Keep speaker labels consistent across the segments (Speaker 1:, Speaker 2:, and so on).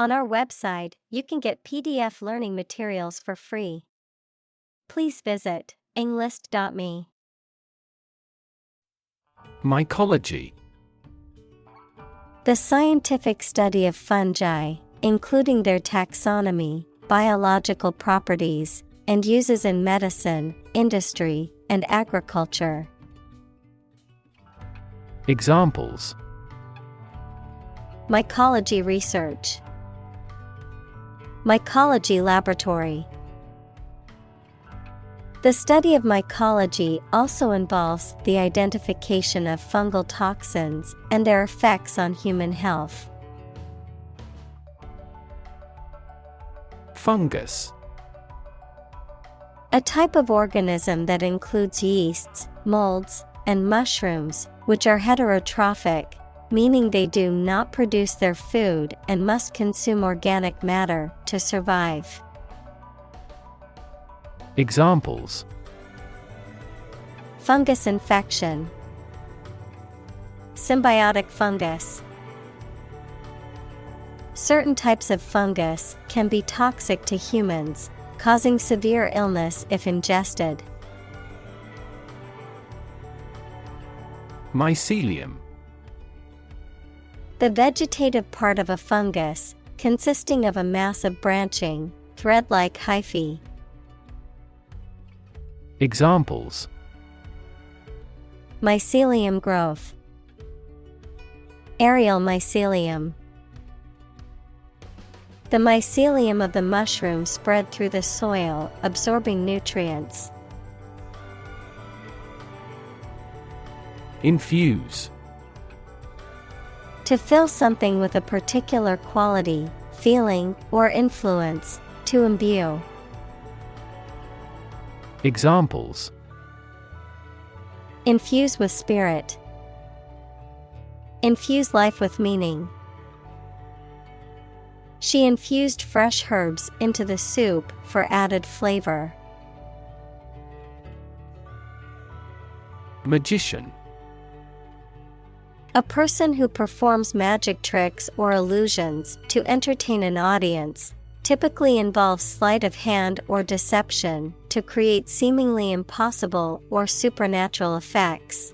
Speaker 1: On our website, you can get PDF learning materials for free. Please visit englist.me.
Speaker 2: Mycology.
Speaker 1: The scientific study of fungi, including their taxonomy, biological properties, and uses in medicine, industry, and agriculture.
Speaker 2: Examples:
Speaker 1: Mycology research. Mycology laboratory. The study of mycology also involves the identification of fungal toxins and their effects on human health.
Speaker 2: Fungus.
Speaker 1: A type of organism that includes yeasts, molds, and mushrooms, which are heterotrophic, meaning they do not produce their food and must consume organic matter to survive.
Speaker 2: Examples:
Speaker 1: Fungus infection. Symbiotic fungus. Certain types of fungus can be toxic to humans, causing severe illness if ingested.
Speaker 2: Mycelium.
Speaker 1: The vegetative part of a fungus, consisting of a mass of branching, thread-like hyphae.
Speaker 2: Examples:
Speaker 1: Mycelium growth. Aerial mycelium. The mycelium of the mushroom spread through the soil, absorbing nutrients.
Speaker 2: Infuse.
Speaker 1: To fill something with a particular quality, feeling, or influence, to imbue.
Speaker 2: Examples:
Speaker 1: Infuse with spirit. Infuse life with meaning. She infused fresh herbs into the soup for added flavor.
Speaker 2: Magician.
Speaker 1: A person who performs magic tricks or illusions to entertain an audience, typically involves sleight of hand or deception to create seemingly impossible or supernatural effects.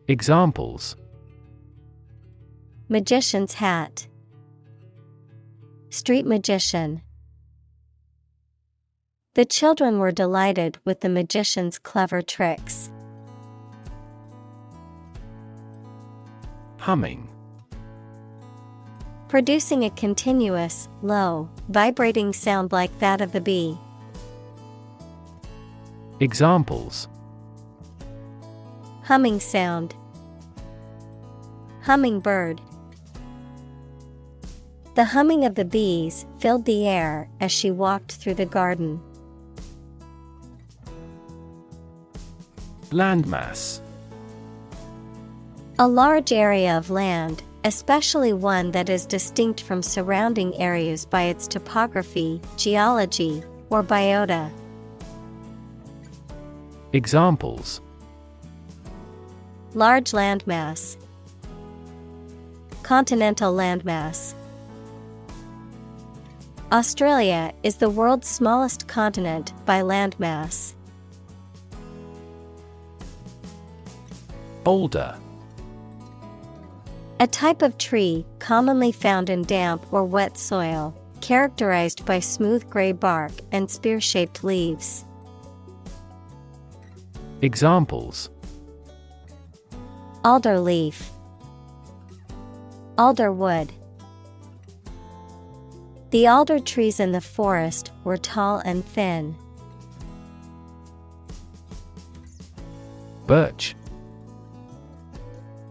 Speaker 2: Examples:
Speaker 1: Magician's hat. Street magician. The children were delighted with the magician's clever tricks.
Speaker 2: Humming.
Speaker 1: Producing a continuous, low, vibrating sound like that of the bee.
Speaker 2: Examples:
Speaker 1: Humming sound. Hummingbird. The humming of the bees filled the air as she walked through the garden.
Speaker 2: Landmass.
Speaker 1: A large area of land, especially one that is distinct from surrounding areas by its topography, geology, or biota.
Speaker 2: Examples:
Speaker 1: Large landmass. Continental landmass. Australia is the world's smallest continent by landmass.
Speaker 2: Boulder.
Speaker 1: A type of tree commonly found in damp or wet soil, characterized by smooth gray bark and spear-shaped leaves.
Speaker 2: Examples:
Speaker 1: Alder leaf. Alderwood. The alder trees in the forest were tall and thin.
Speaker 2: Birch.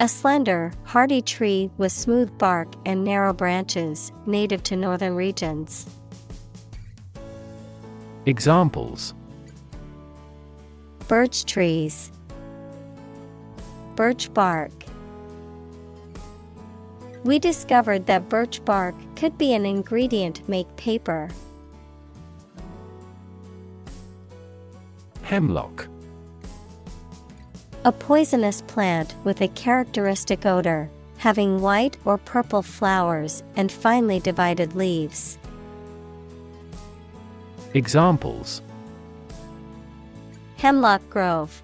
Speaker 1: A slender, hardy tree with smooth bark and narrow branches, native to northern regions.
Speaker 2: Examples:
Speaker 1: Birch trees. Birch bark. We discovered that birch bark could be an ingredient to make paper.
Speaker 2: Hemlock.
Speaker 1: A poisonous plant with a characteristic odor, having white or purple flowers and finely divided leaves.
Speaker 2: Examples:
Speaker 1: Hemlock grove,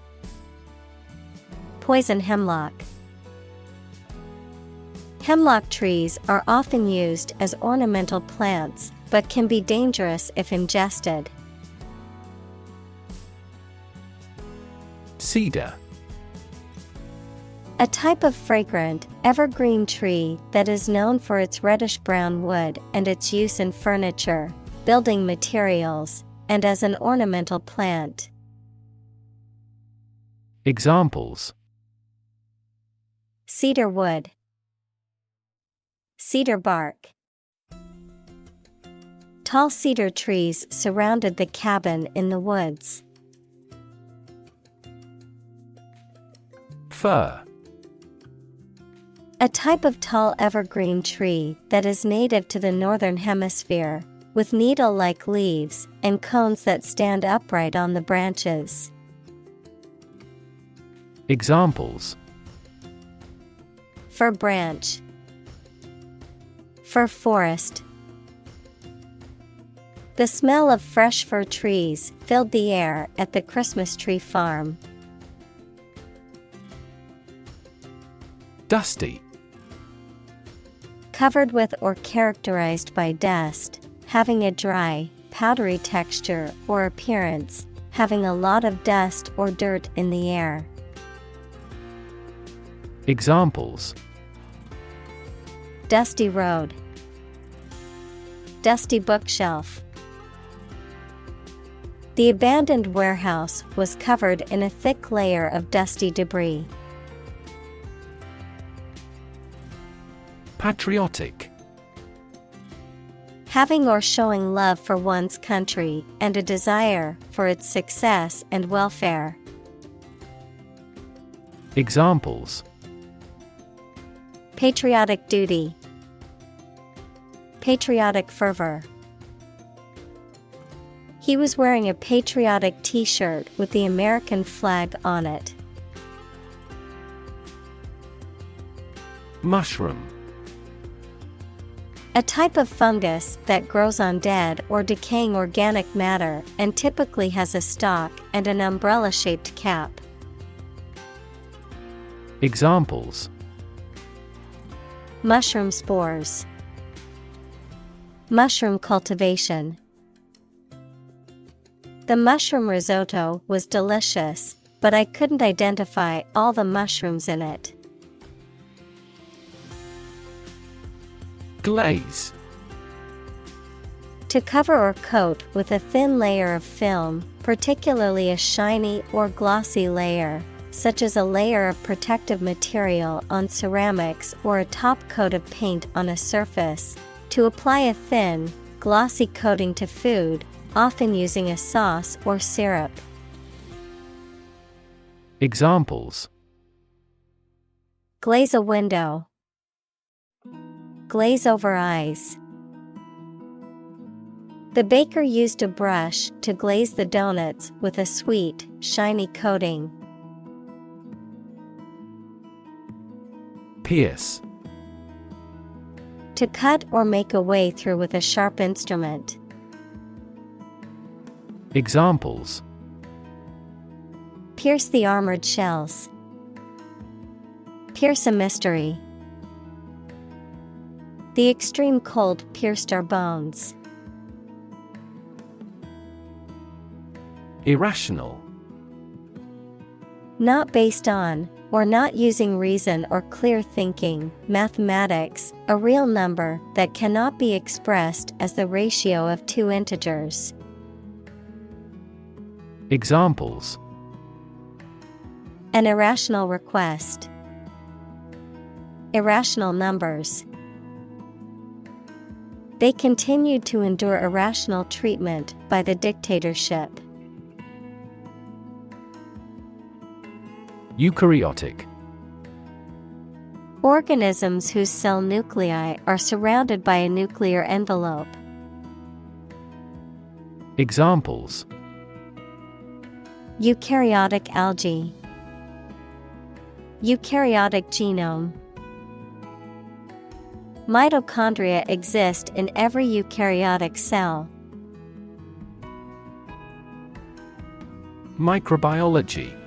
Speaker 1: poison hemlock. Hemlock trees are often used as ornamental plants, but can be dangerous if ingested.
Speaker 2: Cedar.
Speaker 1: A type of fragrant, evergreen tree that is known for its reddish-brown wood and its use in furniture, building materials, and as an ornamental plant.
Speaker 2: Examples:
Speaker 1: Cedar wood, cedar bark. Tall cedar trees surrounded the cabin in the woods.
Speaker 2: Fir.
Speaker 1: A type of tall evergreen tree that is native to the northern hemisphere, with needle-like leaves and cones that stand upright on the branches.
Speaker 2: Examples:
Speaker 1: Fir branch, fir forest. The smell of fresh fir trees filled the air at the Christmas tree farm.
Speaker 2: Dusty.
Speaker 1: Covered with or characterized by dust, having a dry, powdery texture or appearance, having a lot of dust or dirt in the air.
Speaker 2: Examples:
Speaker 1: Dusty road, dusty bookshelf. The abandoned warehouse was covered in a thick layer of dusty debris.
Speaker 2: Patriotic.
Speaker 1: Having or showing love for one's country and a desire for its success and welfare.
Speaker 2: Examples:
Speaker 1: Patriotic duty, patriotic fervor. He was wearing a patriotic t-shirt with the American flag on it.
Speaker 2: Mushroom.
Speaker 1: A type of fungus that grows on dead or decaying organic matter and typically has a stalk and an umbrella-shaped cap.
Speaker 2: Examples:
Speaker 1: Mushroom spores, mushroom cultivation. The mushroom risotto was delicious, but I couldn't identify all the mushrooms in it.
Speaker 2: Glaze.
Speaker 1: To cover or coat with a thin layer of film, particularly a shiny or glossy layer, such as a layer of protective material on ceramics or a top coat of paint on a surface, to apply a thin, glossy coating to food, often using a sauce or syrup.
Speaker 2: Examples:
Speaker 1: Glaze a window, glaze over eyes. The baker used a brush to glaze the donuts with a sweet, shiny coating.
Speaker 2: Pierce.
Speaker 1: To cut or make a way through with a sharp instrument.
Speaker 2: Examples:
Speaker 1: Pierce the armored shells, pierce a mystery. The extreme cold pierced our bones.
Speaker 2: Irrational.
Speaker 1: Not based on, or not using reason or clear thinking, mathematics, a real number that cannot be expressed as the ratio of two integers.
Speaker 2: Examples:
Speaker 1: An irrational request, irrational numbers. They continued to endure irrational treatment by the dictatorship.
Speaker 2: Eukaryotic.
Speaker 1: Organisms whose cell nuclei are surrounded by a nuclear envelope.
Speaker 2: Examples:
Speaker 1: Eukaryotic algae, eukaryotic genome. Mitochondria exist in every eukaryotic cell.
Speaker 2: Microbiology.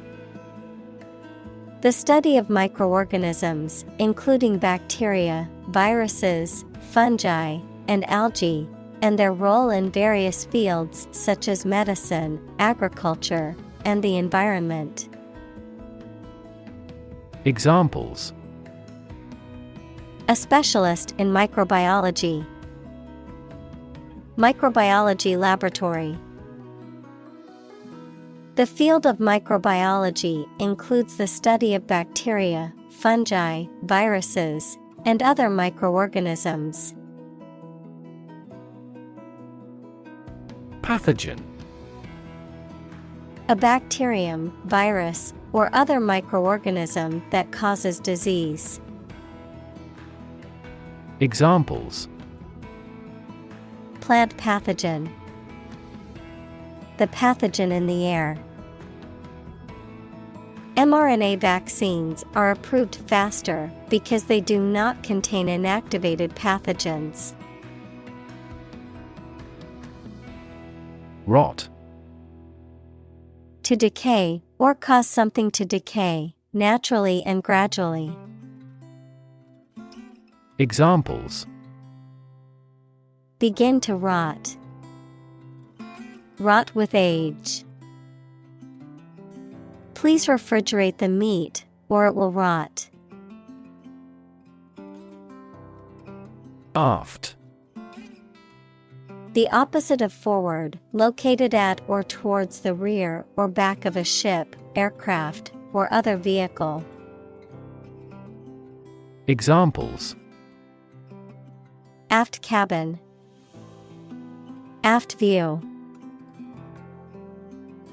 Speaker 1: The study of microorganisms, including bacteria, viruses, fungi, and algae, and their role in various fields such as medicine, agriculture, and the environment.
Speaker 2: Examples:
Speaker 1: A specialist in microbiology. Microbiology laboratory. The field of microbiology includes the study of bacteria, fungi, viruses, and other microorganisms.
Speaker 2: Pathogen.
Speaker 1: A bacterium, virus, or other microorganism that causes disease.
Speaker 2: Examples:
Speaker 1: Plant pathogen. The pathogen in the air. mRNA vaccines are approved faster because they do not contain inactivated pathogens.
Speaker 2: Rot.
Speaker 1: To decay, or cause something to decay, naturally and gradually.
Speaker 2: Examples:
Speaker 1: Begin to rot. Rot with age. Please refrigerate the meat, or it will rot.
Speaker 2: Aft.
Speaker 1: The opposite of forward, located at or towards the rear or back of a ship, aircraft, or other vehicle.
Speaker 2: Examples:
Speaker 1: Aft cabin. Aft view.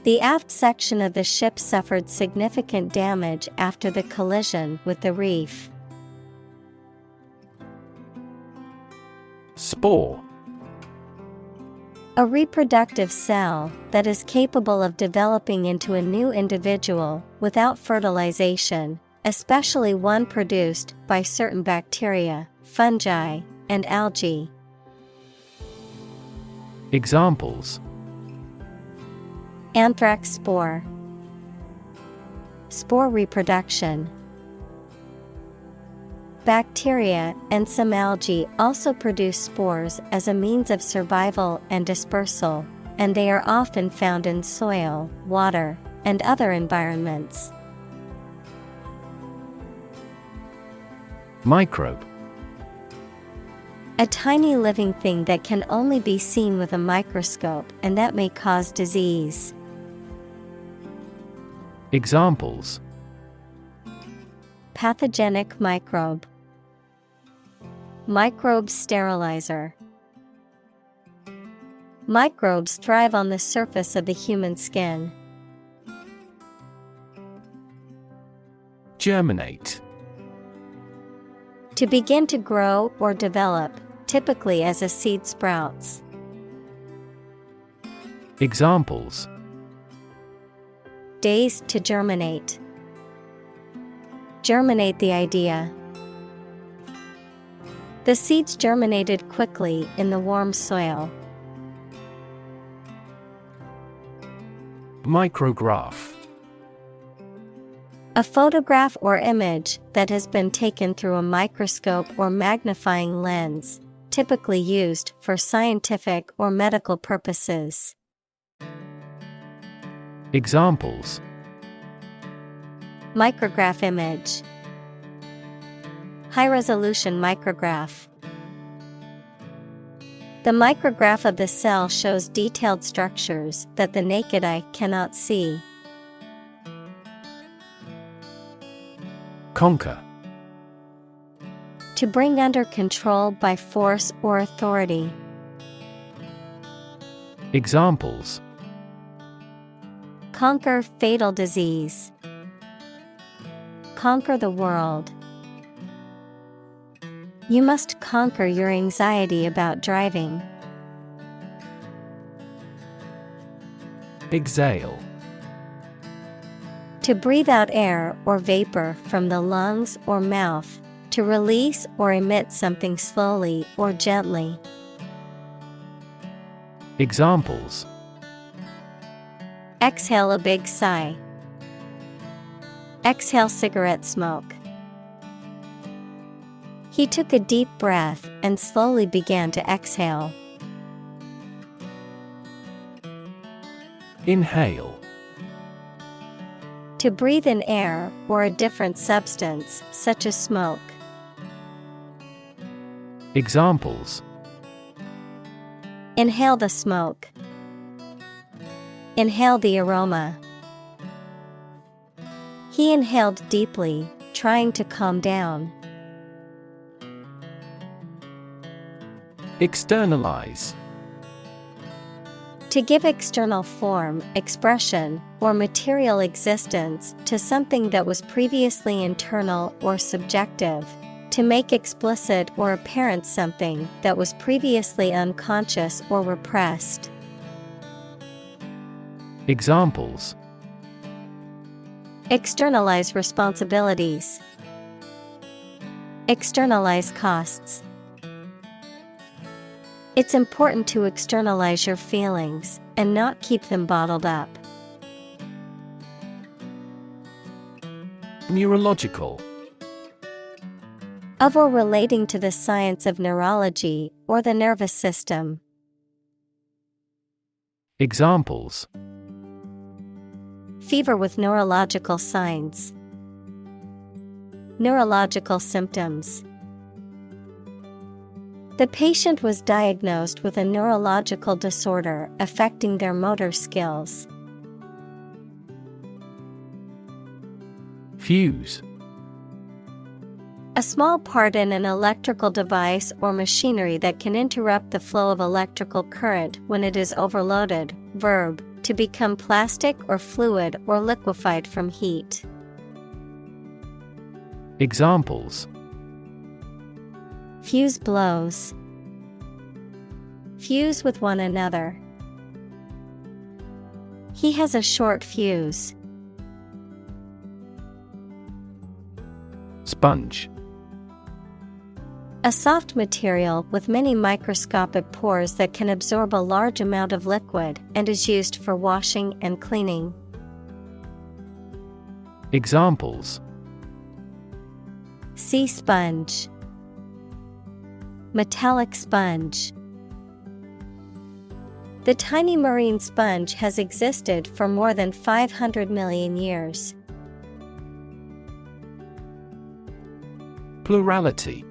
Speaker 1: The aft section of the ship suffered significant damage after the collision with the reef.
Speaker 2: Spore.
Speaker 1: A reproductive cell that is capable of developing into a new individual without fertilization, especially one produced by certain bacteria, fungi, and algae.
Speaker 2: Examples:
Speaker 1: Anthrax spore. Spore reproduction. Bacteria and some algae also produce spores as a means of survival and dispersal, and they are often found in soil, water, and other environments.
Speaker 2: Microbe.
Speaker 1: A tiny living thing that can only be seen with a microscope and that may cause disease.
Speaker 2: Examples:
Speaker 1: Pathogenic microbe. Microbe sterilizer. Microbes thrive on the surface of the human skin.
Speaker 2: Germinate.
Speaker 1: To begin to grow or develop, typically as a seed sprouts.
Speaker 2: Examples:
Speaker 1: Days to germinate. Germinate the idea. The seeds germinated quickly in the warm soil.
Speaker 2: Micrograph.
Speaker 1: A photograph or image that has been taken through a microscope or magnifying lens, typically used for scientific or medical purposes.
Speaker 2: Examples:
Speaker 1: Micrograph image. High-resolution micrograph. The micrograph of the cell shows detailed structures that the naked eye cannot see.
Speaker 2: Conquer.
Speaker 1: To bring under control by force or authority.
Speaker 2: Examples:
Speaker 1: Conquer fatal disease. Conquer the world. You must conquer your anxiety about driving.
Speaker 2: Exhale.
Speaker 1: To breathe out air or vapor from the lungs or mouth, To release or emit something slowly or gently.
Speaker 2: Examples:
Speaker 1: Exhale a big sigh. Exhale cigarette smoke. He took a deep breath and slowly began to exhale.
Speaker 2: Inhale.
Speaker 1: To breathe in air or a different substance, such as smoke.
Speaker 2: Examples:
Speaker 1: Inhale the smoke. Inhale the aroma. He inhaled deeply, trying to calm down.
Speaker 2: Externalize.
Speaker 1: To give external form, expression, or material existence to something that was previously internal or subjective. To make explicit or apparent something that was previously unconscious or repressed.
Speaker 2: Examples:
Speaker 1: Externalize responsibilities. Externalize costs. It's important to externalize your feelings and not keep them bottled up.
Speaker 2: Neurological.
Speaker 1: Of or relating to the science of neurology or the nervous system.
Speaker 2: Examples:
Speaker 1: Fever with neurological signs. Neurological symptoms. The patient was diagnosed with a neurological disorder affecting their motor skills.
Speaker 2: Fuse.
Speaker 1: A small part in an electrical device or machinery that can interrupt the flow of electrical current when it is overloaded. Verb, to become plastic or fluid or liquefied from heat.
Speaker 2: Examples:
Speaker 1: Fuse blows. Fuse with one another. He has a short fuse.
Speaker 2: Sponge.
Speaker 1: A soft material with many microscopic pores that can absorb a large amount of liquid and is used for washing and cleaning.
Speaker 2: Examples:
Speaker 1: Sea sponge. Metallic sponge. The tiny marine sponge has existed for more than 500 million years.
Speaker 2: Plurality.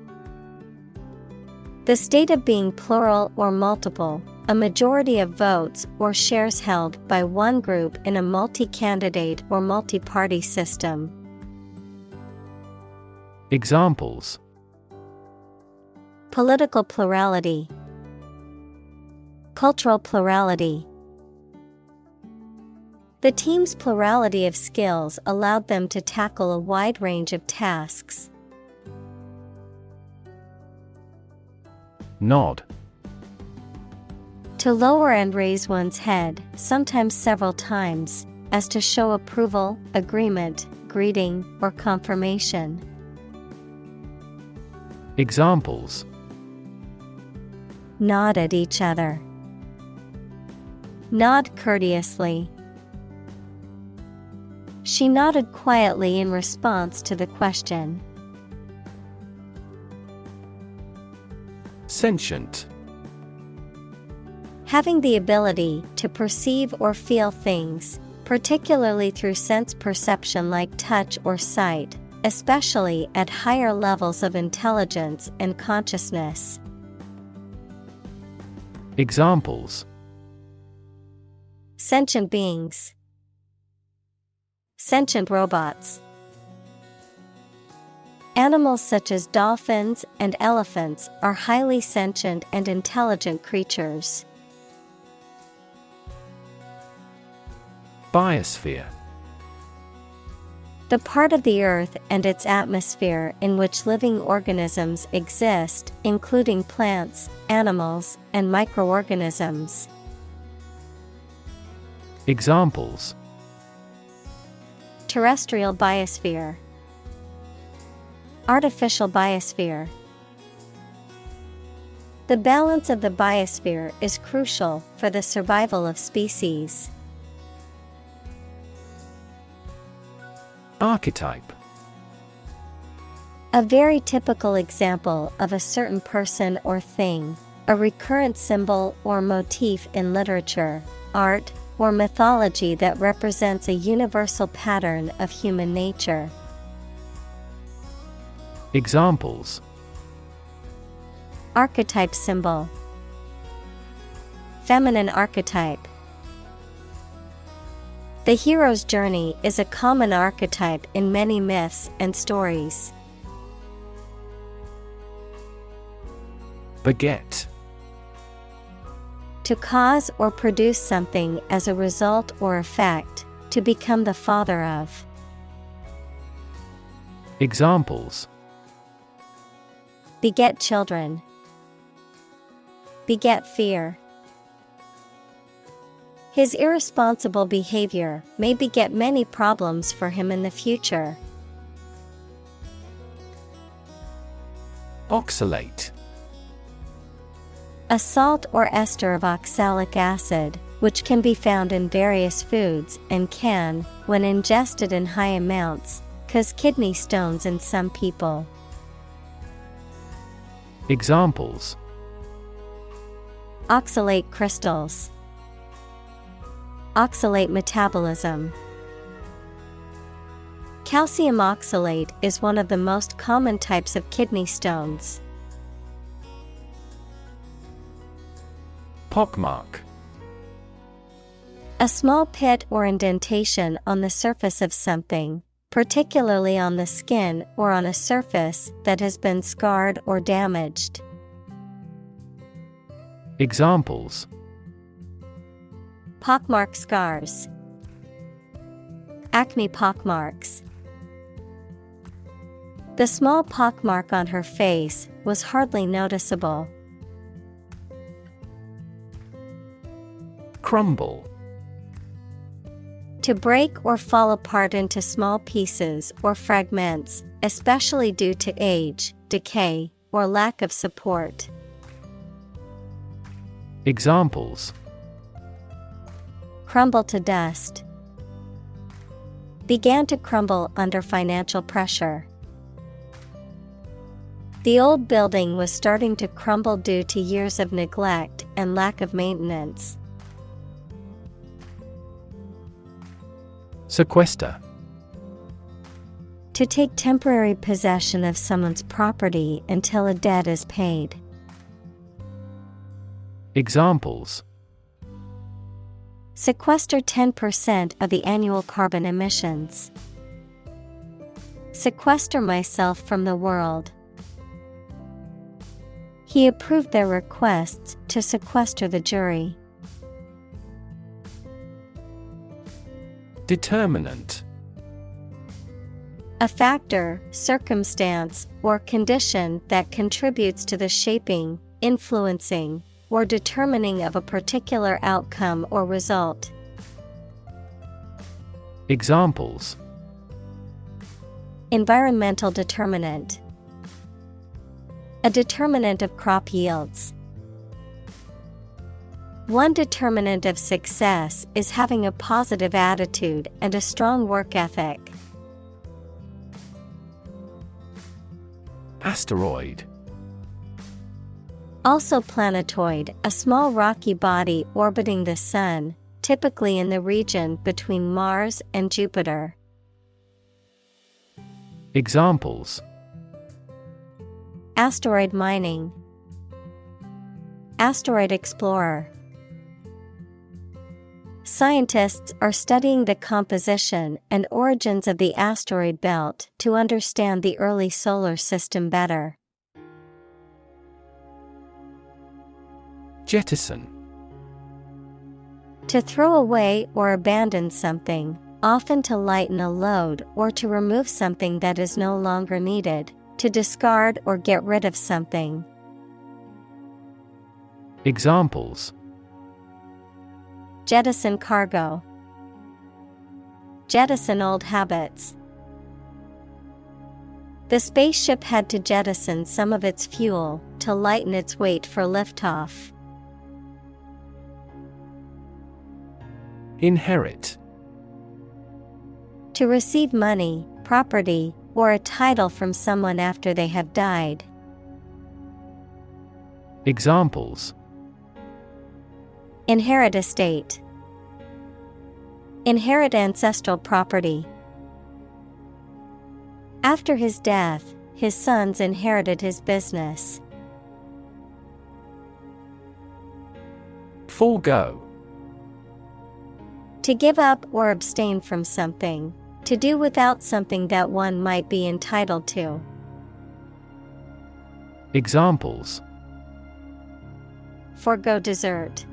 Speaker 1: The state of being plural or multiple, a majority of votes or shares held by one group in a multi-candidate or multi-party system.
Speaker 2: Examples:
Speaker 1: Political plurality. Cultural plurality. The team's plurality of skills allowed them to tackle a wide range of tasks.
Speaker 2: Nod.
Speaker 1: To lower and raise one's head, sometimes several times, as to show approval, agreement, greeting, or confirmation.
Speaker 2: Examples:
Speaker 1: Nod at each other. Nod courteously. She nodded quietly in response to the question.
Speaker 2: Sentient.
Speaker 1: Having the ability to perceive or feel things, particularly through sense perception like touch or sight, especially at higher levels of intelligence and consciousness.
Speaker 2: Examples:
Speaker 1: Sentient beings. Sentient robots. Animals such as dolphins and elephants are highly sentient and intelligent creatures.
Speaker 2: Biosphere.
Speaker 1: The part of the Earth and its atmosphere in which living organisms exist, including plants, animals, and microorganisms.
Speaker 2: Examples:
Speaker 1: Terrestrial biosphere. Artificial biosphere. The balance of the biosphere is crucial for the survival of species.
Speaker 2: Archetype.
Speaker 1: A very typical example of a certain person or thing, a recurrent symbol or motif in literature, art, or mythology that represents a universal pattern of human nature.
Speaker 2: Examples.
Speaker 1: Archetype symbol. Feminine archetype. The hero's journey is a common archetype in many myths and stories.
Speaker 2: Beget.
Speaker 1: To cause or produce something as a result or effect, to become the father of.
Speaker 2: Examples.
Speaker 1: Beget children. Beget fear. His irresponsible behavior may beget many problems for him in the future.
Speaker 2: Oxalate.
Speaker 1: A salt or ester of oxalic acid, which can be found in various foods and can, when ingested in high amounts, cause kidney stones in some people.
Speaker 2: Examples.
Speaker 1: Oxalate crystals. Oxalate metabolism. Calcium oxalate is one of the most common types of kidney stones.
Speaker 2: Pockmark.
Speaker 1: A small pit or indentation on the surface of something, particularly on the skin or on a surface that has been scarred or damaged.
Speaker 2: Examples.
Speaker 1: Pockmark scars. Acne pockmarks. The small pockmark on her face was hardly noticeable.
Speaker 2: Crumble.
Speaker 1: To break or fall apart into small pieces or fragments, especially due to age, decay, or lack of support.
Speaker 2: Examples.
Speaker 1: Crumble to dust. Began to crumble under financial pressure. The old building was starting to crumble due to years of neglect and lack of maintenance.
Speaker 2: Sequester.
Speaker 1: To take temporary possession of someone's property until a debt is paid.
Speaker 2: Examples.
Speaker 1: Sequester 10% of the annual carbon emissions. Sequester myself from the world. He approved their requests to sequester the jury.
Speaker 2: Determinant.
Speaker 1: A factor, circumstance, or condition that contributes to the shaping, influencing, or determining of a particular outcome or result.
Speaker 2: Examples.
Speaker 1: Environmental determinant. A determinant of crop yields. One determinant of success is having a positive attitude and a strong work ethic.
Speaker 2: Asteroid.
Speaker 1: Also planetoid, a small rocky body orbiting the Sun, typically in the region between Mars and Jupiter.
Speaker 2: Examples.
Speaker 1: Asteroid mining. Asteroid explorer. Scientists are studying the composition and origins of the asteroid belt to understand the early solar system better.
Speaker 2: Jettison.
Speaker 1: To throw away or abandon something, often to lighten a load or to remove something that is no longer needed, to discard or get rid of something.
Speaker 2: Examples.
Speaker 1: Jettison cargo. Jettison old habits. The spaceship had to jettison some of its fuel to lighten its weight for liftoff.
Speaker 2: Inherit.
Speaker 1: To receive money, property, or a title from someone after they have died.
Speaker 2: Examples:
Speaker 1: Inherit estate. Inherit ancestral property. After his death, his sons inherited his business.
Speaker 2: Forego.
Speaker 1: To give up or abstain from something. To do without something that one might be entitled to.
Speaker 2: Examples:
Speaker 1: Forgo dessert.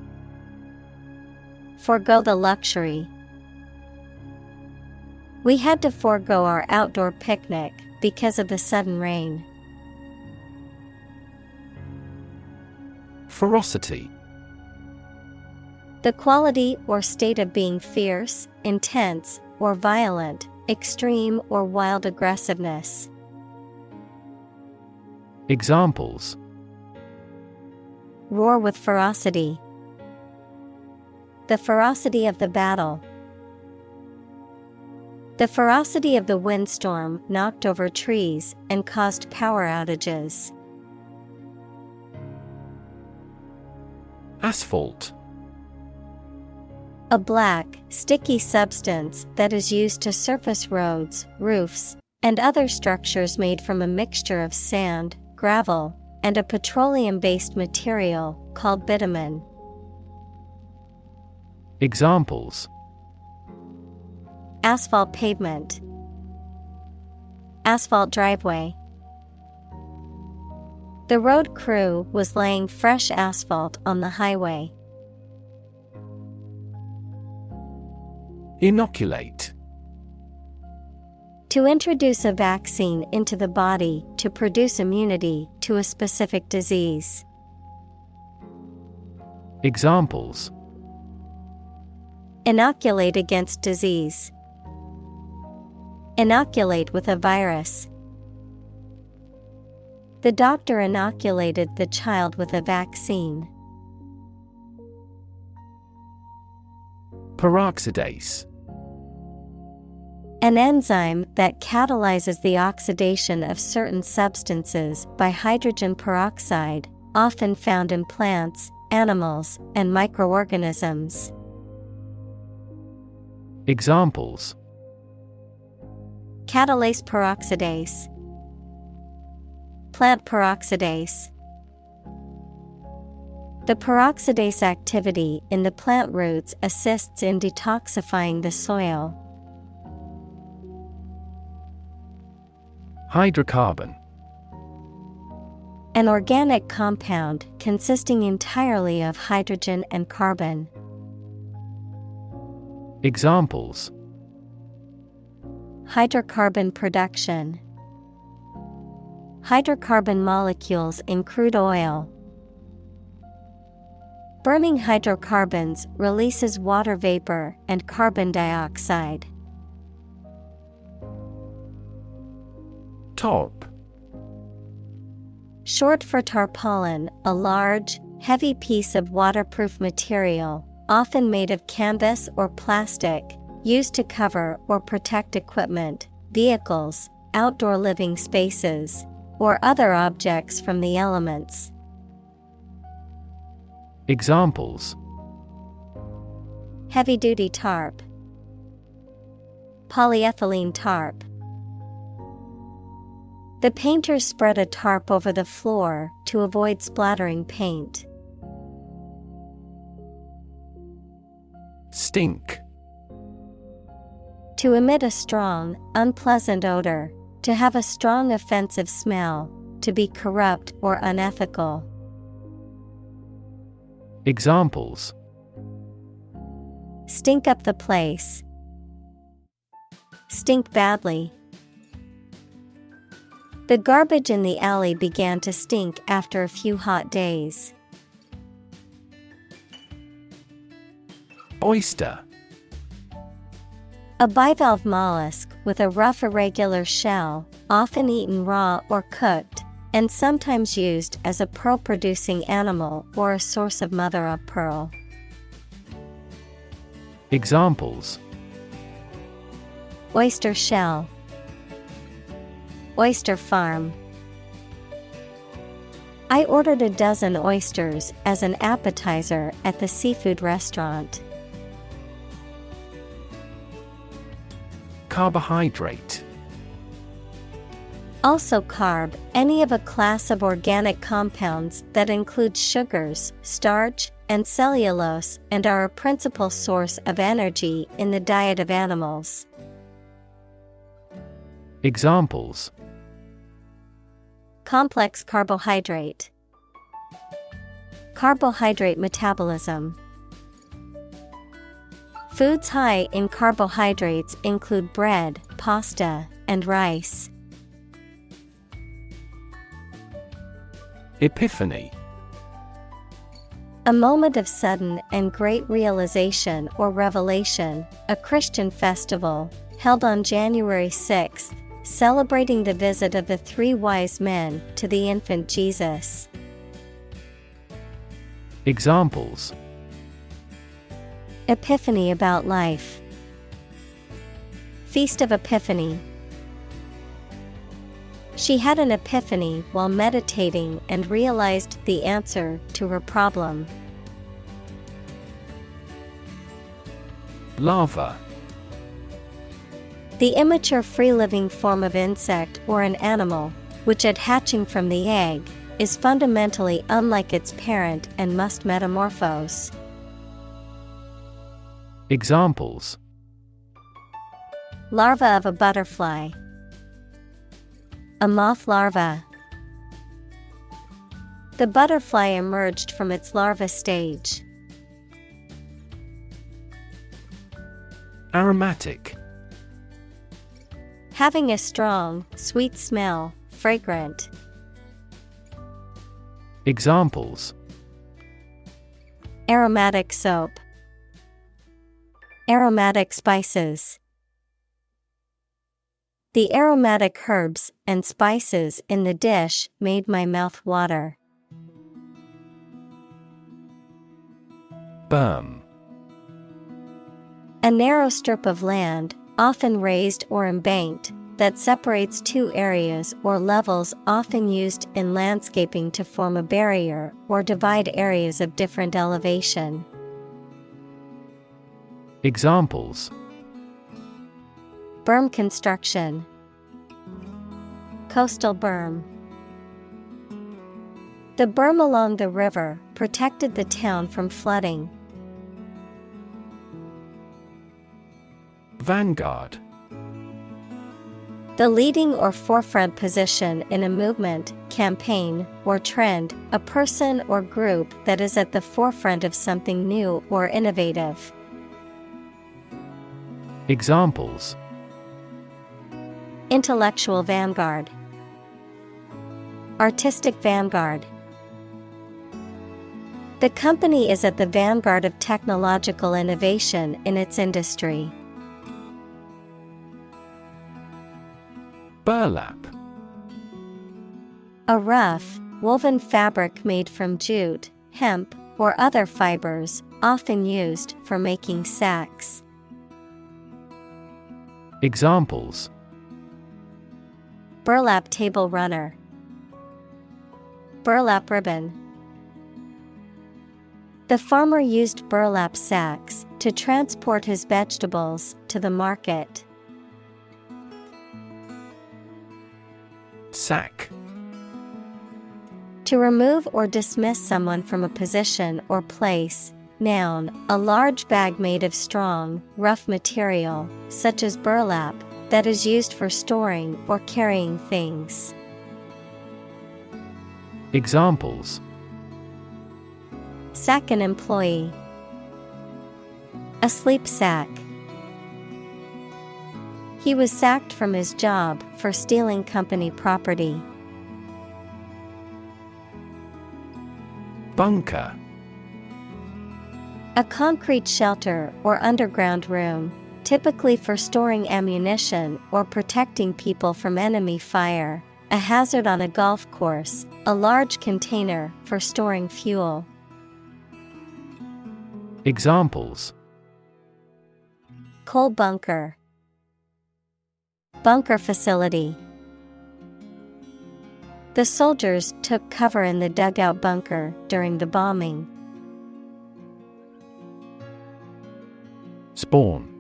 Speaker 1: Forgo the luxury. We had to forego our outdoor picnic because of the sudden rain.
Speaker 2: Ferocity.
Speaker 1: The quality or state of being fierce, intense, or violent, extreme or wild aggressiveness.
Speaker 2: Examples:
Speaker 1: Roar with ferocity. The ferocity of the battle. The ferocity of the windstorm knocked over trees and caused power outages.
Speaker 2: Asphalt.
Speaker 1: A black, sticky substance that is used to surface roads, roofs, and other structures made from a mixture of sand, gravel, and a petroleum-based material called bitumen.
Speaker 2: Examples:
Speaker 1: Asphalt pavement. Asphalt driveway. The road crew was laying fresh asphalt on the highway.
Speaker 2: Inoculate.
Speaker 1: To introduce a vaccine into the body to produce immunity to a specific disease.
Speaker 2: Examples:
Speaker 1: Inoculate against disease. Inoculate with a virus. The doctor inoculated the child with a vaccine.
Speaker 2: Peroxidase.
Speaker 1: An enzyme that catalyzes the oxidation of certain substances by hydrogen peroxide, often found in plants, animals, and microorganisms.
Speaker 2: Examples:
Speaker 1: Catalase peroxidase. Plant peroxidase. The peroxidase activity in the plant roots assists in detoxifying the soil.
Speaker 2: Hydrocarbon.
Speaker 1: An organic compound consisting entirely of hydrogen and carbon.
Speaker 2: Examples:
Speaker 1: Hydrocarbon production. Hydrocarbon molecules in crude oil. Burning hydrocarbons releases water vapor and carbon dioxide.
Speaker 2: Tarp.
Speaker 1: Short for tarpaulin, a large, heavy piece of waterproof material, often made of canvas or plastic, used to cover or protect equipment, vehicles, outdoor living spaces, or other objects from the elements.
Speaker 2: Examples:
Speaker 1: Heavy-duty tarp. Polyethylene tarp. The painters spread a tarp over the floor to avoid splattering paint.
Speaker 2: Stink.
Speaker 1: To emit a strong, unpleasant odor, to have a strong offensive smell, to be corrupt or unethical.
Speaker 2: Examples:
Speaker 1: Stink up the place. Stink badly. The garbage in the alley began to stink after a few hot days.
Speaker 2: Oyster.
Speaker 1: A bivalve mollusk with a rough irregular shell, often eaten raw or cooked, and sometimes used as a pearl-producing animal or a source of mother-of-pearl.
Speaker 2: Examples:
Speaker 1: Oyster shell, oyster farm. I ordered a dozen oysters as an appetizer at the seafood restaurant.
Speaker 2: Carbohydrate.
Speaker 1: Also carb, any of a class of organic compounds that include sugars, starch, and cellulose and are a principal source of energy in the diet of animals.
Speaker 2: Examples:
Speaker 1: Complex carbohydrate, carbohydrate metabolism. Foods high in carbohydrates include bread, pasta, and rice.
Speaker 2: Epiphany.
Speaker 1: A moment of sudden and great realization or revelation, a Christian festival, held on January 6th, celebrating the visit of the three wise men to the infant Jesus.
Speaker 2: Examples:
Speaker 1: Epiphany about life, Feast of Epiphany. She had an epiphany while meditating and realized the answer to her problem.
Speaker 2: Larva.
Speaker 1: The immature free-living form of insect or an animal, which at hatching from the egg, is fundamentally unlike its parent and must metamorphose.
Speaker 2: Examples:
Speaker 1: Larva of a butterfly, a moth larva. The butterfly emerged from its larva stage.
Speaker 2: Aromatic.
Speaker 1: Having a strong, sweet smell, fragrant.
Speaker 2: Examples:
Speaker 1: Aromatic soap, aromatic spices. The aromatic herbs and spices in the dish made my mouth water.
Speaker 2: Berm.
Speaker 1: A narrow strip of land, often raised or embanked, that separates two areas or levels, often used in landscaping to form a barrier or divide areas of different elevation.
Speaker 2: Examples:
Speaker 1: Berm construction, coastal berm. The berm along the river protected the town from flooding.
Speaker 2: Vanguard.
Speaker 1: The leading or forefront position in a movement, campaign, or trend, a person or group that is at the forefront of something new or innovative.
Speaker 2: Examples:
Speaker 1: Intellectual vanguard, artistic vanguard. The company is at the vanguard of technological innovation in its industry.
Speaker 2: Burlap.
Speaker 1: A rough, woven fabric made from jute, hemp, or other fibers, often used for making sacks.
Speaker 2: Examples:
Speaker 1: Burlap table runner, burlap ribbon. The farmer used burlap sacks to transport his vegetables to the market.
Speaker 2: Sack.
Speaker 1: To remove or dismiss someone from a position or place. Noun, a large bag made of strong, rough material, such as burlap, that is used for storing or carrying things.
Speaker 2: Examples:
Speaker 1: Sack an employee, a sleep sack. He was sacked from his job for stealing company property.
Speaker 2: Bunker.
Speaker 1: A concrete shelter or underground room, typically for storing ammunition or protecting people from enemy fire, a hazard on a golf course, a large container for storing fuel.
Speaker 2: Examples:
Speaker 1: Coal bunker, bunker facility. The soldiers took cover in the dugout bunker during the bombing.
Speaker 2: Spawn.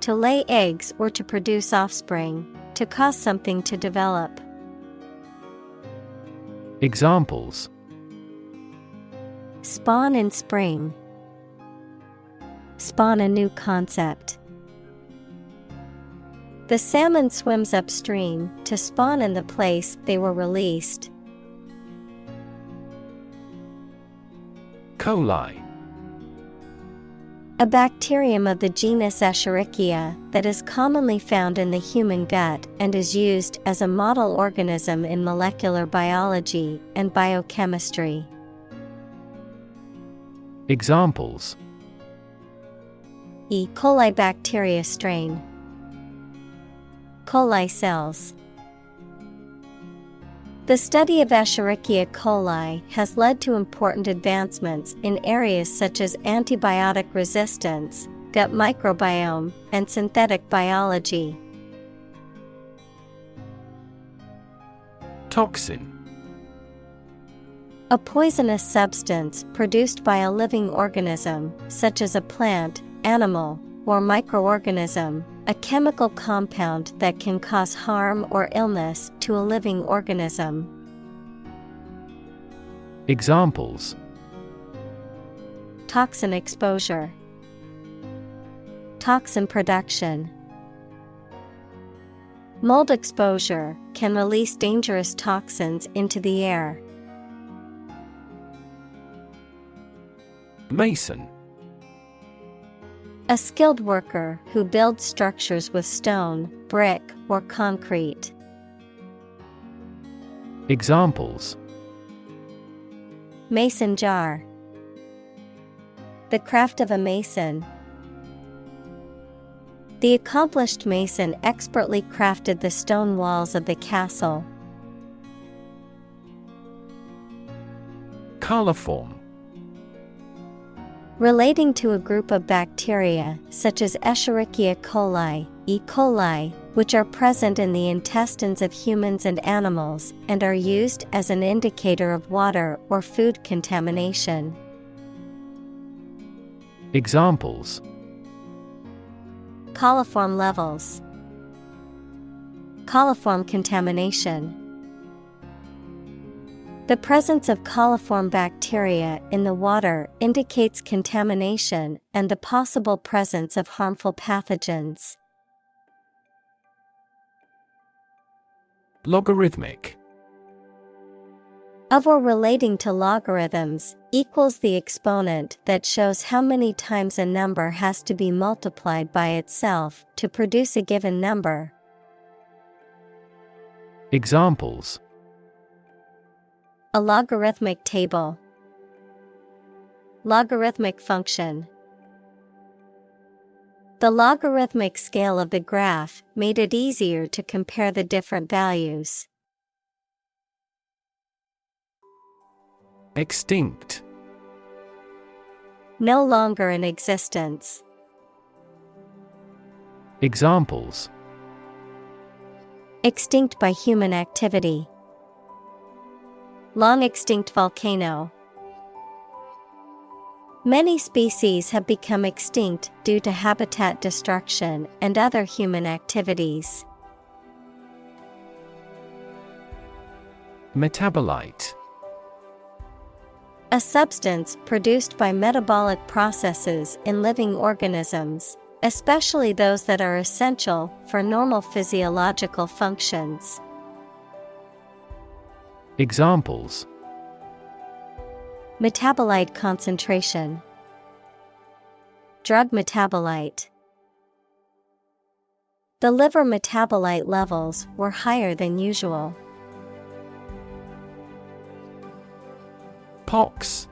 Speaker 1: To lay eggs or to produce offspring, to cause something to develop.
Speaker 2: Examples:
Speaker 1: Spawn in spring. Spawn a new concept. The salmon swims upstream to spawn in the place they were released.
Speaker 2: Coli.
Speaker 1: A bacterium of the genus Escherichia that is commonly found in the human gut and is used as a model organism in molecular biology and biochemistry.
Speaker 2: Examples:
Speaker 1: E. coli bacteria strain. Coli cells. The study of Escherichia coli has led to important advancements in areas such as antibiotic resistance, gut microbiome, and synthetic biology.
Speaker 2: Toxin.
Speaker 1: A poisonous substance produced by a living organism, such as a plant, animal, or microorganism, a chemical compound that can cause harm or illness to a living organism.
Speaker 2: Examples:
Speaker 1: Toxin exposure. Toxin production. Mold exposure can release dangerous toxins into the air.
Speaker 2: Mason.
Speaker 1: A skilled worker who builds structures with stone, brick, or concrete.
Speaker 2: Examples:
Speaker 1: Mason jar. The craft of a mason. The accomplished mason expertly crafted the stone walls of the castle. Coliform. Relating to a group of bacteria, such as Escherichia coli, E. coli, which are present in the intestines of humans and animals, and are used as an indicator of water or food contamination.
Speaker 2: Examples:
Speaker 1: Coliform levels. Coliform contamination. The presence of coliform bacteria in the water indicates contamination and the possible presence of harmful pathogens. Logarithmic. Of or relating to logarithms, equals the exponent that shows how many times a number has to be multiplied by itself to produce a given number.
Speaker 2: Examples:
Speaker 1: A logarithmic table. Logarithmic function. The logarithmic scale of the graph made it easier to compare the different values. Extinct. No longer in existence.
Speaker 2: Examples:
Speaker 1: Extinct by human activity. Long extinct volcano. Many species have become extinct due to habitat destruction and other human activities. Metabolite. A substance produced by metabolic processes in living organisms, especially those that are essential for normal physiological functions.
Speaker 2: Examples:
Speaker 1: Metabolite concentration. Drug metabolite. The liver metabolite levels were higher than usual. Pox.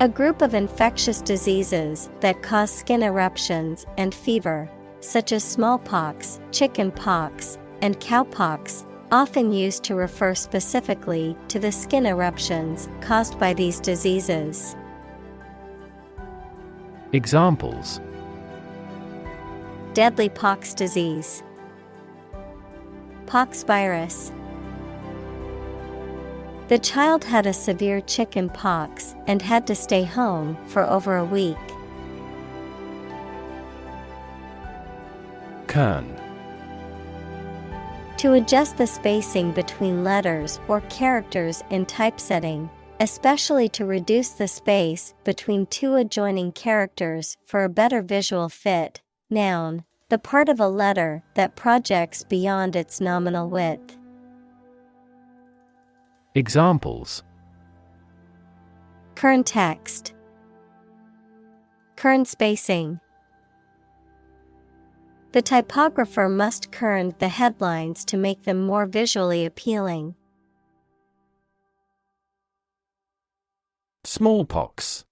Speaker 1: A group of infectious diseases that cause skin eruptions and fever, such as smallpox, chicken pox, and cowpox, often used to refer specifically to the skin eruptions caused by these diseases.
Speaker 2: Examples:
Speaker 1: Deadly pox disease, pox virus. The child had a severe chicken pox and had to stay home for over a week.
Speaker 2: Kern.
Speaker 1: To adjust the spacing between letters or characters in typesetting, especially to reduce the space between two adjoining characters for a better visual fit. Noun, the part of a letter that projects beyond its nominal width.
Speaker 2: Examples:
Speaker 1: Kern text, kern spacing. The typographer must kern the headlines to make them more visually appealing.
Speaker 2: Smallpox.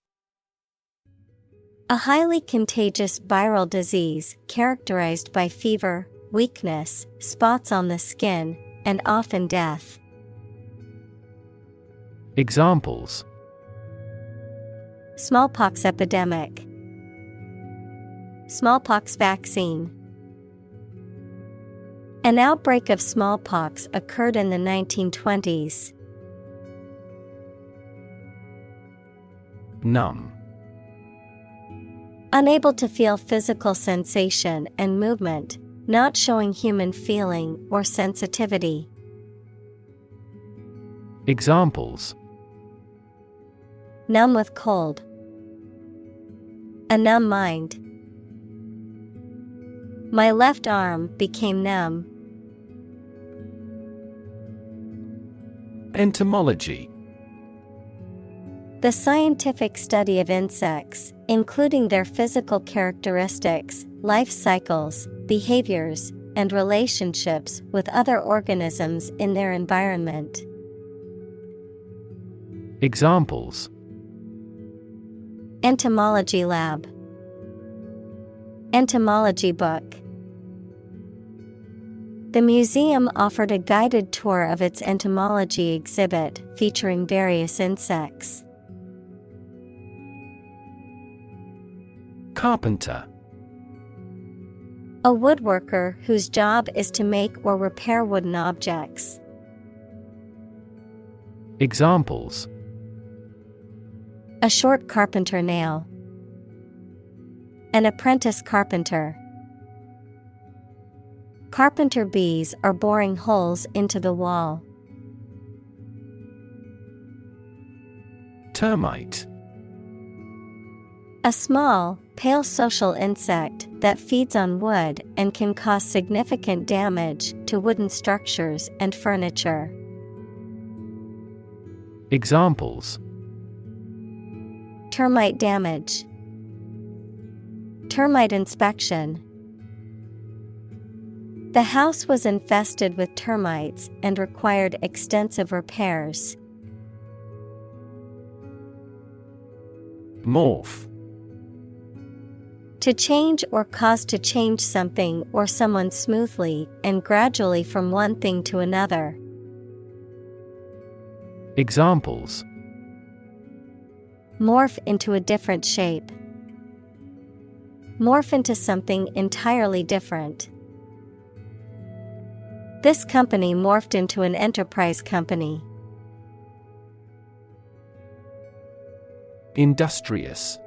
Speaker 1: A highly contagious viral disease characterized by fever, weakness, spots on the skin, and often death.
Speaker 2: Examples:
Speaker 1: Smallpox epidemic, smallpox vaccine. An outbreak of smallpox occurred in the 1920s.
Speaker 2: Numb.
Speaker 1: Unable to feel physical sensation and movement, not showing human feeling or sensitivity.
Speaker 2: Examples:
Speaker 1: Numb with cold, a numb mind. My left arm became numb.
Speaker 2: Entomology.
Speaker 1: The scientific study of insects, including their physical characteristics, life cycles, behaviors, and relationships with other organisms in their environment.
Speaker 2: Examples:
Speaker 1: Entomology lab, entomology book. The museum offered a guided tour of its entomology exhibit featuring various insects.
Speaker 2: Carpenter.
Speaker 1: A woodworker whose job is to make or repair wooden objects.
Speaker 2: Examples:
Speaker 1: A short carpenter nail, an apprentice carpenter. Carpenter bees are boring holes into the wall.
Speaker 2: Termite.
Speaker 1: A small, pale social insect that feeds on wood and can cause significant damage to wooden structures and furniture.
Speaker 2: Examples:
Speaker 1: Termite damage, termite inspection. The house was infested with termites and required extensive repairs.
Speaker 2: Morph.
Speaker 1: To change or cause to change something or someone smoothly and gradually from one thing to another.
Speaker 2: Examples:
Speaker 1: Morph into a different shape. Morph into something entirely different. This company morphed into an enterprise company.
Speaker 2: Industrious.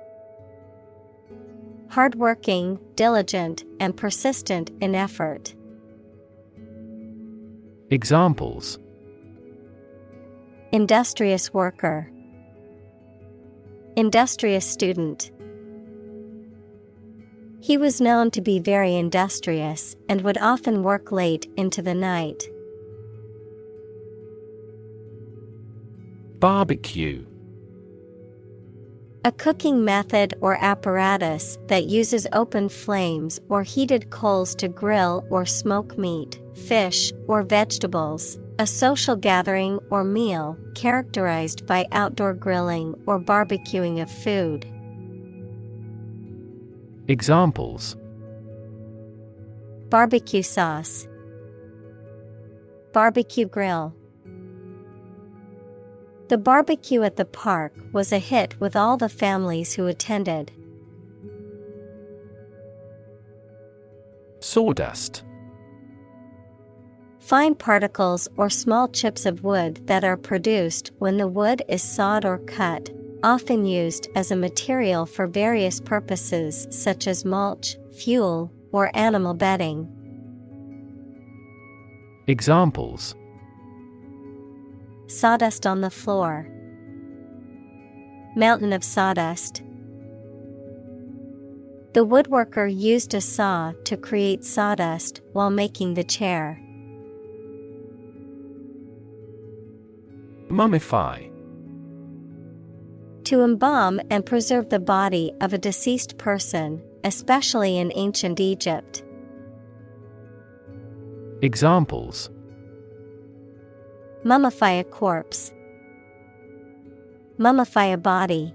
Speaker 1: Hardworking, diligent, and persistent in effort.
Speaker 2: Examples:
Speaker 1: Industrious worker, industrious student. He was known to be very industrious and would often work late into the night.
Speaker 2: Barbecue.
Speaker 1: A cooking method or apparatus that uses open flames or heated coals to grill or smoke meat, fish, or vegetables, A social gathering or meal characterized by outdoor grilling or barbecuing of food.
Speaker 2: Examples:
Speaker 1: Barbecue sauce, barbecue grill. The barbecue at the park was a hit with all the families who attended.
Speaker 2: Sawdust.
Speaker 1: Fine particles or small chips of wood that are produced when the wood is sawed or cut, often used as a material for various purposes such as mulch, fuel, or animal bedding.
Speaker 2: Examples:
Speaker 1: Sawdust on the floor, mountain of sawdust. The woodworker used a saw to create sawdust while making the chair.
Speaker 2: Mummify.
Speaker 1: To embalm and preserve the body of a deceased person, especially in ancient Egypt.
Speaker 2: Examples:
Speaker 1: Mummify a corpse, mummify a body.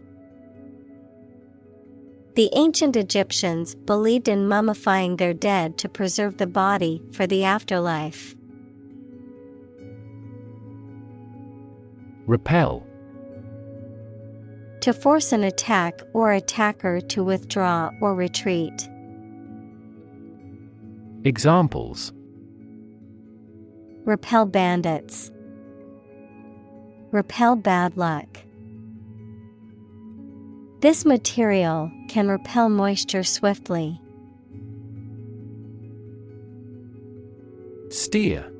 Speaker 1: The ancient Egyptians believed in mummifying their dead to preserve the body for the afterlife.
Speaker 2: Repel.
Speaker 1: To force an attack or attacker to withdraw or retreat.
Speaker 2: Examples:
Speaker 1: Repel bandits, repel bad luck. This material can repel moisture swiftly.
Speaker 2: Steer.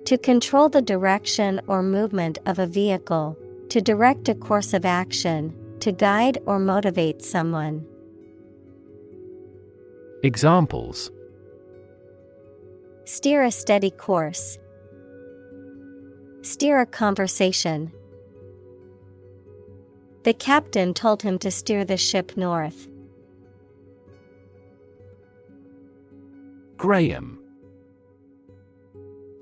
Speaker 1: To control the direction or movement of a vehicle, to direct a course of action, to guide or motivate someone.
Speaker 2: Examples:
Speaker 1: Steer a steady course, steer a conversation. The captain told him to steer the ship north.
Speaker 2: Graham.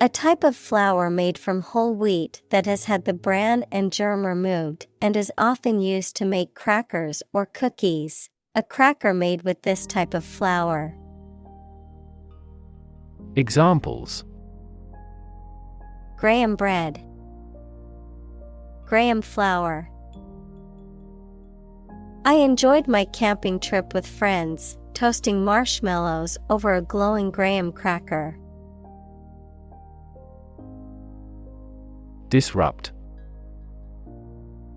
Speaker 1: A type of flour made from whole wheat that has had the bran and germ removed and is often used to make crackers or cookies. A cracker made with this type of flour.
Speaker 2: Examples:
Speaker 1: Graham bread, Graham flour. I enjoyed my camping trip with friends, toasting marshmallows over a glowing graham cracker.
Speaker 2: Disrupt.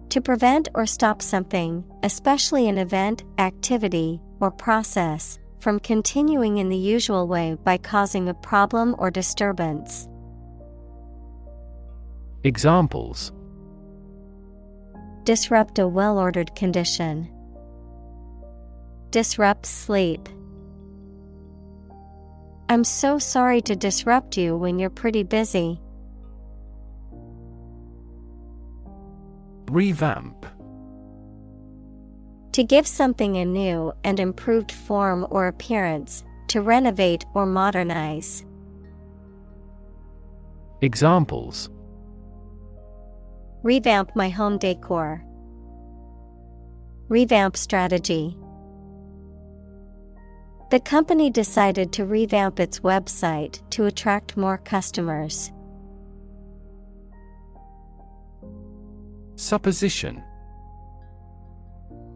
Speaker 1: To prevent or stop something, especially an event, activity, or process, from continuing in the usual way by causing a problem or disturbance.
Speaker 2: Examples:
Speaker 1: Disrupt a well-ordered condition. Disrupt sleep. I'm so sorry to disrupt you when you're pretty busy.
Speaker 2: Revamp.
Speaker 1: To give something a new and improved form or appearance, to renovate or modernize.
Speaker 2: Examples:
Speaker 1: Revamp my home decor. Revamp strategy. The company decided to revamp its website to attract more customers.
Speaker 2: Supposition.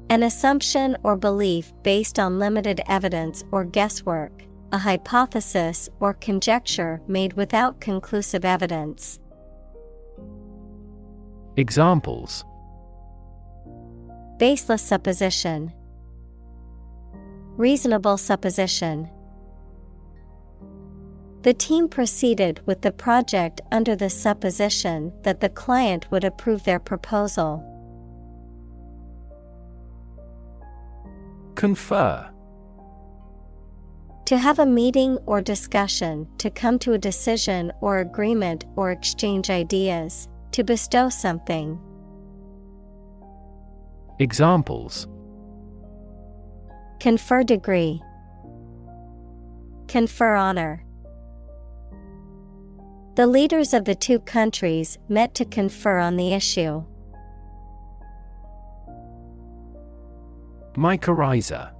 Speaker 1: An assumption or belief based on limited evidence or guesswork, a hypothesis or conjecture made without conclusive evidence.
Speaker 2: Examples:
Speaker 1: Baseless supposition. Reasonable supposition. The team proceeded with the project under the supposition that the client would approve their proposal.
Speaker 2: Confer.
Speaker 1: To have a meeting or discussion, to come to a decision or agreement or exchange ideas, to bestow something.
Speaker 2: Examples:
Speaker 1: Confer degree. Confer honor. The leaders of the two countries met to confer on the issue.
Speaker 2: Mycorrhiza.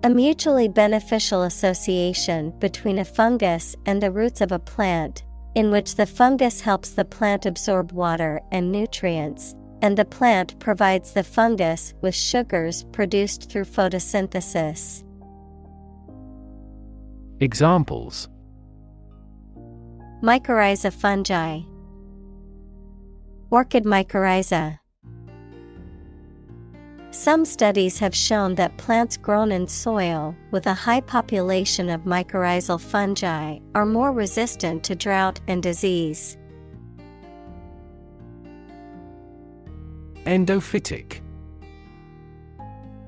Speaker 1: A mutually beneficial association between a fungus and the roots of a plant, in which the fungus helps the plant absorb water and nutrients, and the plant provides the fungus with sugars produced through photosynthesis.
Speaker 2: Examples:
Speaker 1: Mycorrhiza fungi, orchid mycorrhiza. Some studies have shown that plants grown in soil with a high population of mycorrhizal fungi are more resistant to drought and disease.
Speaker 2: Endophytic.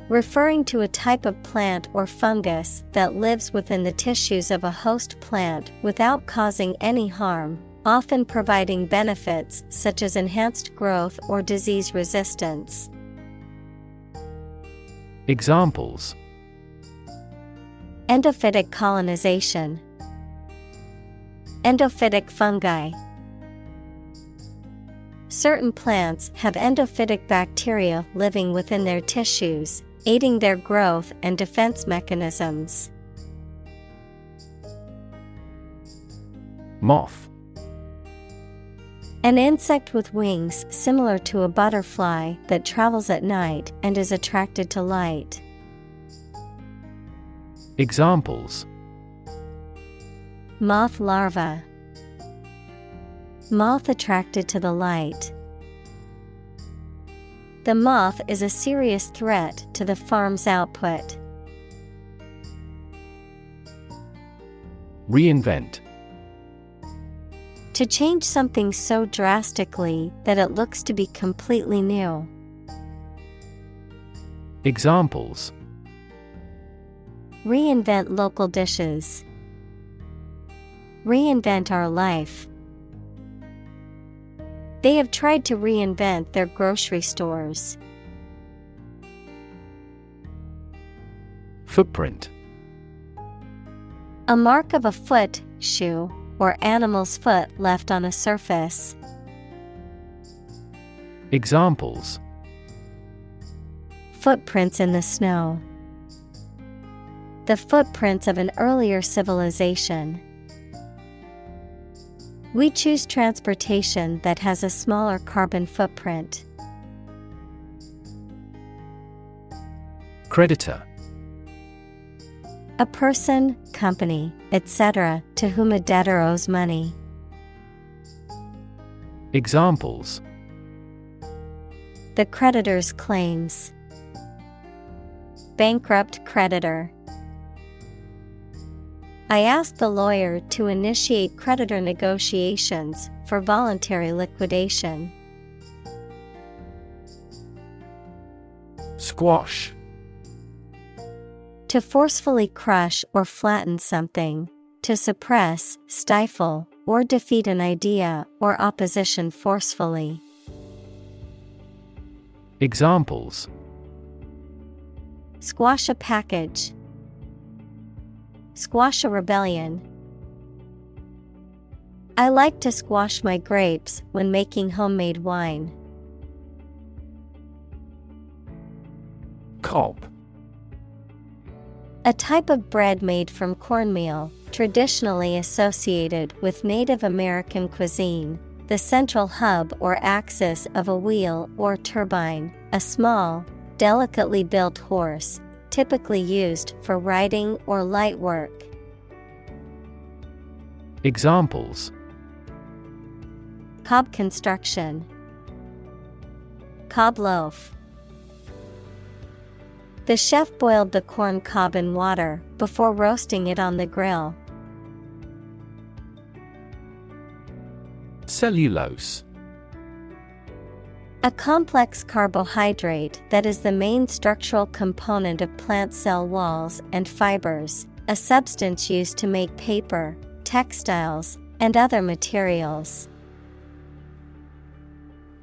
Speaker 1: Referring to a type of plant or fungus that lives within the tissues of a host plant without causing any harm, often providing benefits such as enhanced growth or disease resistance.
Speaker 2: Examples:
Speaker 1: Endophytic colonization, endophytic fungi. Certain plants have endophytic bacteria living within their tissues, aiding their growth and defense mechanisms.
Speaker 2: Moth.
Speaker 1: An insect with wings similar to a butterfly that travels at night and is attracted to light.
Speaker 2: Examples:
Speaker 1: Moth larva, moth attracted to the light. The moth is a serious threat to the farm's output.
Speaker 2: Reinvent.
Speaker 1: To change something so drastically that it looks to be completely new.
Speaker 2: Examples:
Speaker 1: Reinvent local dishes. Reinvent our life. They have tried to reinvent their grocery stores.
Speaker 2: Footprint.
Speaker 1: A mark of a foot, shoe, or animal's foot left on a surface.
Speaker 2: Examples:
Speaker 1: Footprints in the snow. The footprints of an earlier civilization. We choose transportation that has a smaller carbon footprint.
Speaker 2: Creditor.
Speaker 1: A person, company, etc., to whom a debtor owes money.
Speaker 2: Examples:
Speaker 1: The creditor's claims. Bankrupt creditor. I asked the lawyer to initiate creditor negotiations for voluntary liquidation.
Speaker 2: Squash.
Speaker 1: To forcefully crush or flatten something, to suppress, stifle, or defeat an idea or opposition forcefully.
Speaker 2: Examples:
Speaker 1: Squash a package. Squash a rebellion. I like to squash my grapes when making homemade wine.
Speaker 2: Cob.
Speaker 1: A type of bread made from cornmeal, traditionally associated with Native American cuisine, the central hub or axis of a wheel or turbine, a small, delicately built horse, typically used for riding or light work.
Speaker 2: Examples:
Speaker 1: Cob construction. Cob loaf. The chef boiled the corn cob in water before roasting it on the grill.
Speaker 2: Cellulose.
Speaker 1: A complex carbohydrate that is the main structural component of plant cell walls and fibers, a substance used to make paper, textiles, and other materials.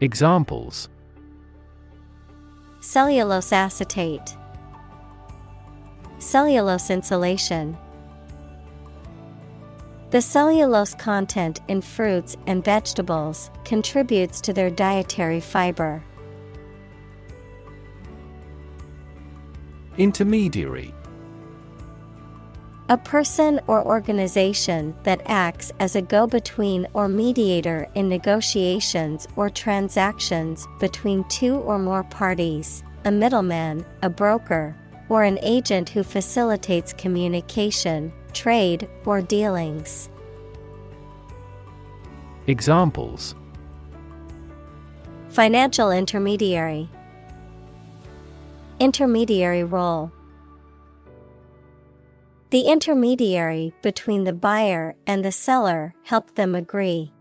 Speaker 2: Examples:
Speaker 1: Cellulose acetate. Cellulose insulation. The cellulose content in fruits and vegetables contributes to their dietary fiber.
Speaker 2: Intermediary.
Speaker 1: A person or organization that acts as a go-between or mediator in negotiations or transactions between two or more parties, a middleman, a broker, or an agent who facilitates communication, trade, or dealings.
Speaker 2: Examples:
Speaker 1: Financial intermediary, intermediary role. The intermediary between the buyer and the seller helped them agree.